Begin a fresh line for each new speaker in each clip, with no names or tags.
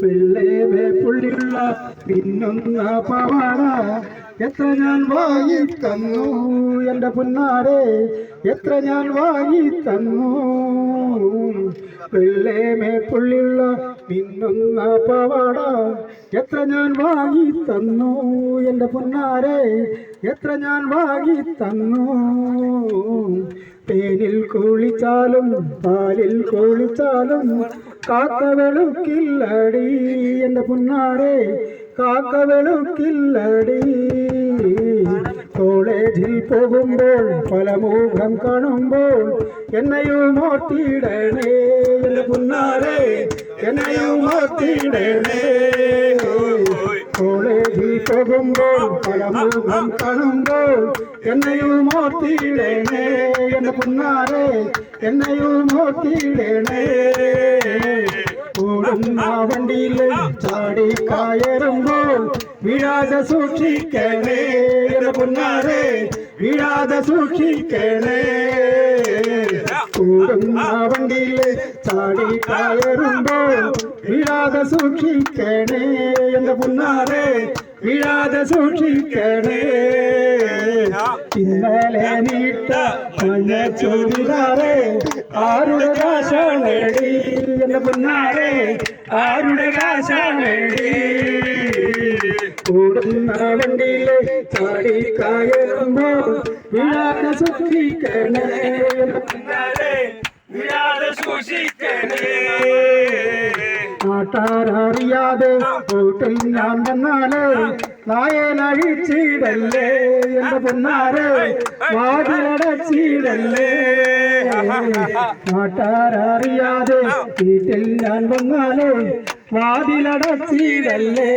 വെള്ളേമേ പുള്ളിയുള്ള പിന്നൊന്ന പവാട എത്ര ഞാൻ വാങ്ങി തന്നു എൻ്റെ പുന്നാരെ എത്ര ഞാൻ വാങ്ങി തന്നു വെള്ളേമേ പുള്ളിയുള്ള പിന്നൊന്ന പവാട എത്ര ഞാൻ വാങ്ങി തന്നു എൻ്റെ പുന്നാരെ എത്ര ഞാൻ വാങ്ങി തന്നു തേനിൽ കുളിച്ചാലും പാലിൽ കുളിച്ചാലും കാക്ക വെളുക്കില്ലടി എൻ്റെ പുന്നാരെ കാക്ക വെളുക്കില്ലടി കോളേജിൽ പോകുമ്പോൾ പല മുഖം കാണുമ്പോൾ എന്നെയും ഓർത്തിടണേ എൻ്റെ പുന്നാരെ എന്നെയും ഓർത്തിടണേ കോളേജിൽ പോകുമ്പോൾ പല മുഖം കാണുമ്പോൾ എന്നെയും ഓർത്തിടണേ എൻ്റെ പുന്നാരെ എന്നെയും ഓർത്തിടണേ ഓടുന്ന വണ്ടിയിൽ ചാടി കയറുമ്പോൾ വീഴാതെ സൂക്ഷിക്കണേ എൻ്റെ പുന്നാരെ വീഴാതെ സൂക്ഷിക്കണേ ഓടുന്ന വണ്ടിയിൽ ചാടി കയറുമ്പോൾ വീഴാതെ സൂക്ഷിക്കണേ എൻ്റെ പുന്നാരെ വീഴാതെ സൂക്ഷിക്കണേ ഇന്നലെ നീട്ട മഞ്ഞ ചൂടിതാറേ ആരുടെ കാശാണേടി എൻ്റെ പുന്നാരെ ആരുടെ കാശാണേടി ഓടുന്ന വണ്ടിയിലെ ചാടി കയറുമ്പോൾ വീഴാതെ സൂക്ഷിക്കണേ എൻ്റെ പുന്നാരെ വീഴാതെ സൂക്ഷിക്കണേ നാട്ടാരറിയാതെ വീട്ടിൽ ഞാൻ വന്നാലേ നായനഴിച്ചിടല്ലേ എൻ്റെ പൊന്നാരെ വാതിലടച്ചിടല്ലേ നാട്ടാരറിയാതെ വീട്ടിൽ ഞാൻ വന്നാലേ വാതിലടച്ചിടല്ലേ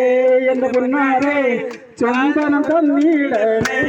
എൻ്റെ പൊന്നാരെ ചുംബനം തന്നിടലേ